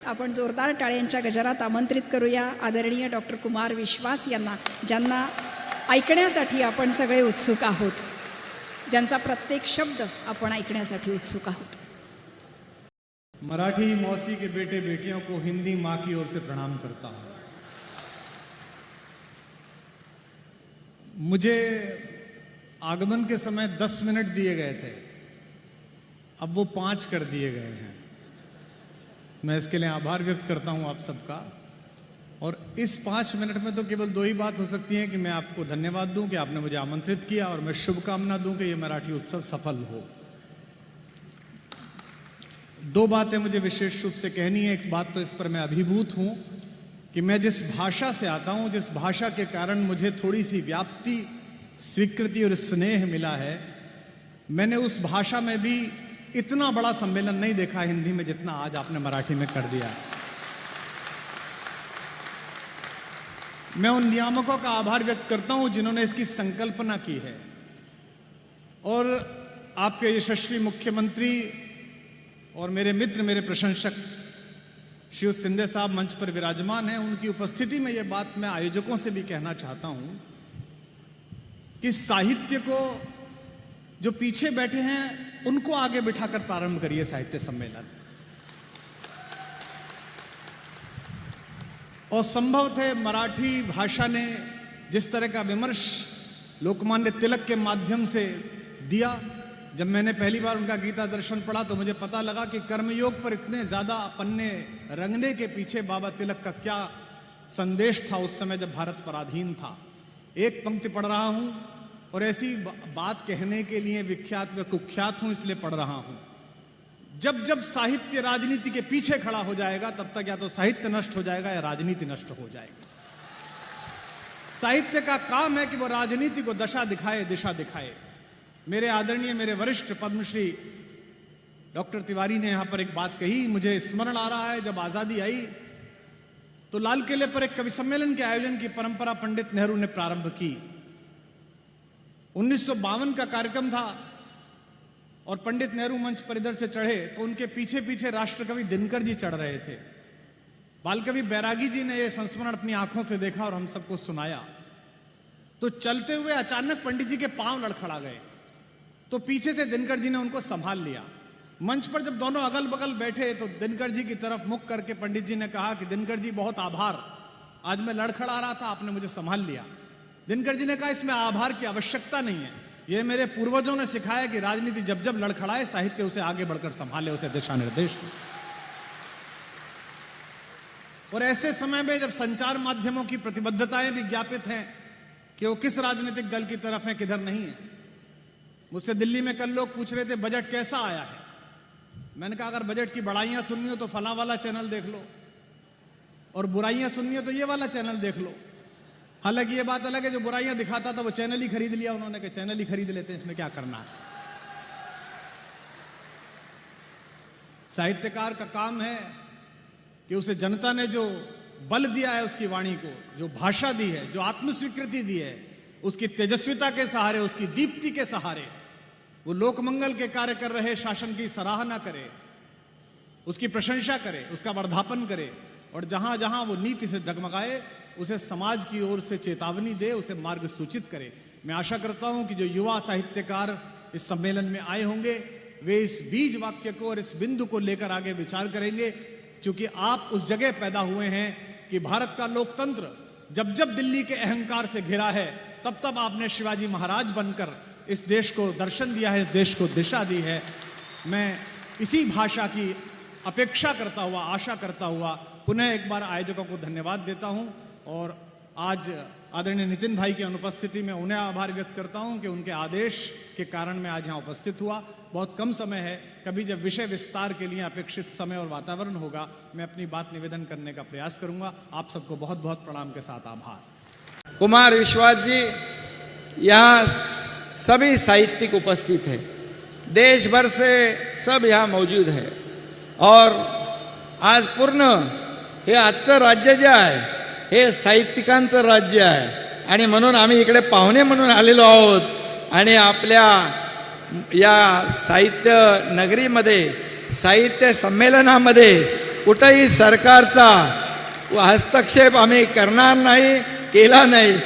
आपण जोरदार टाळ्यांच्या गजरात आमंत्रित करूया आदरणीय डॉक्टर कुमार विश्वास यांना, ज्यांना ऐकण्यासाठी आपण सगळे उत्सुक आहोत, ज्यांचा प्रत्येक शब्द आपण ऐकण्यासाठी उत्सुक आहोत। मराठी मौसी के बेटे बेटियों को हिंदी माँ की ओर से प्रणाम करता हूँ। मुझे आगमन के समय 10 मिनट दिए गए थे, अब वो 5 कर दिए गए हैं। मैं इसके लिए आभार व्यक्त करता हूं आप सबका। और इस 5 मिनट में तो केवल 2 ही बात हो सकती है कि मैं आपको धन्यवाद दूं कि आपने मुझे आमंत्रित किया, और मैं शुभकामना दूं कि ये मराठी उत्सव सफल हो। 2 बातें मुझे विशेष रूप से कहनी है। एक बात तो इस पर मैं अभिभूत हूं कि मैं जिस भाषा से आता हूं, जिस भाषा के कारण मुझे थोड़ी सी व्याप्ति, स्वीकृति और स्नेह मिला है, मैंने उस भाषा में भी इतना बड़ा सम्मेलन नहीं देखा हिंदी में जितना आज आपने मराठी में कर दिया है। मैं उन नियामकों का आभार व्यक्त करता हूं जिन्होंने इसकी संकल्पना की है, और आपके यशस्वी मुख्यमंत्री और मेरे मित्र, मेरे प्रशंसक श्री सिंधे साहब मंच पर विराजमान हैं। उनकी उपस्थिति में यह बात मैं आयोजकों से भी कहना चाहता हूं कि साहित्य को जो पीछे बैठे हैं उनको आगे बिठाकर प्रारंभ करिए साहित्य सम्मेलन। और संभव थे मराठी भाषा ने जिस तरह का विमर्श लोकमान्य तिलक के माध्यम से दिया, जब मैंने पहली बार उनका गीता दर्शन पढ़ा तो मुझे पता लगा कि कर्मयोग पर इतने ज्यादा पन्ने रंगने के पीछे बाबा तिलक का क्या संदेश था उस समय जब भारत पराधीन था। एक पंक्ति पढ़ रहा हूं, और ऐसी बात कहने के लिए विख्यात व कुख्यात हूं, इसलिए पढ़ रहा हूं। जब जब साहित्य राजनीति के पीछे खड़ा हो जाएगा, तब तक या तो साहित्य नष्ट हो जाएगा या राजनीति नष्ट हो जाएगी। साहित्य का काम है कि वो राजनीति को दशा दिखाए, दिशा दिखाए। मेरे आदरणीय, मेरे वरिष्ठ पद्मश्री डॉक्टर तिवारी ने यहां पर एक बात कही, मुझे स्मरण आ रहा है, जब आजादी आई तो लाल किले पर एक कवि सम्मेलन के आयोजन की परंपरा पंडित नेहरू ने प्रारंभ की। 1952 का कार्यक्रम था, और पंडित नेहरू मंच पर इधर से चढ़े तो उनके पीछे पीछे राष्ट्रकवि दिनकर जी चढ़ रहे थे। बालकवि बैरागी जी ने यह संस्मरण अपनी आंखों से देखा और हम सबको सुनाया। तो चलते हुए अचानक पंडित जी के पांव लड़खड़ा गए, तो पीछे से दिनकर जी ने उनको संभाल लिया। मंच पर जब दोनों अगल बगल बैठे तो दिनकर जी की तरफ मुख करके पंडित जी ने कहा कि दिनकर जी बहुत आभार, आज मैं लड़खड़ा रहा था, आपने मुझे संभाल लिया। दिनकर जी ने कहा इसमें आभार की आवश्यकता नहीं है, यह मेरे पूर्वजों ने सिखाया कि राजनीति जब जब लड़खड़ाए साहित्य उसे आगे बढ़कर संभाले, उसे दिशा निर्देश दे। और ऐसे समय में जब संचार माध्यमों की प्रतिबद्धताएं भी ज्ञापित हैं कि वो किस राजनीतिक दल की तरफ है, किधर नहीं है। मुझसे दिल्ली में कल लोग पूछ रहे थे बजट कैसा आया है। मैंने कहा अगर बजट की बड़ाइयां सुननी हो तो फला वाला चैनल देख लो, और बुराइयां सुननी हो तो ये वाला चैनल देख लो। हालांकि ये बात अलग है, जो बुराइयां दिखाता था वो चैनल ही खरीद लिया उन्होंने, कि चैनल ही खरीद लेते हैं, इसमें क्या करना है। साहित्यकार का काम है कि उसे जनता ने जो बल दिया है, उसकी वाणी को जो भाषा दी है, जो आत्मस्वीकृति दी है, उसकी तेजस्विता के सहारे, उसकी दीप्ति के सहारे वो लोकमंगल के कार्य कर रहे शासन की सराहना करे, उसकी प्रशंसा करे, उसका वर्धापन करे, और जहां जहां वो नीति से डगमगाए उसे समाज की ओर से चेतावनी दे, उसे मार्ग सूचित करे। मैं आशा करता हूं कि जो युवा साहित्यकार इस सम्मेलन में आए होंगे वे इस बीज वाक्य को और इस बिंदु को लेकर आगे विचार करेंगे, क्योंकि आप उस जगह पैदा हुए हैं कि भारत का लोकतंत्र जब जब दिल्ली के अहंकार से घिरा है, तब तब आपने शिवाजी महाराज बनकर इस देश को दर्शन दिया है, इस देश को दिशा दी है। मैं इसी भाषा की अपेक्षा करता हुआ, आशा करता हुआ पुनः एक बार आयोजकों को धन्यवाद देता हूं, और आज आदरणीय नितिन भाई की अनुपस्थिति में उन्हें आभार व्यक्त करता हूं कि उनके आदेश के कारण मैं आज यहां उपस्थित हुआ। बहुत कम समय है, कभी जब विषय विस्तार के लिए अपेक्षित समय और वातावरण होगा मैं अपनी बात निवेदन करने का प्रयास करूंगा। आप सबको बहुत बहुत प्रणाम के साथ आभार। कुमार विश्वास जी, यहाँ सभी साहित्यिक उपस्थित हैं, देश भर से सब यहाँ मौजूद है, और आज पूर्ण हे आजचं राज्य जे आहे हे साहित्यिकांचं राज्य आहे, आणि म्हणून आम्ही इकडे पाहुणे म्हणून आलेलो आहोत, आणि आपल्या या साहित्य नगरीमध्ये साहित्य संमेलनामध्ये कुठेही सरकारचा हस्तक्षेप आम्ही करणार नाही, केला नाही.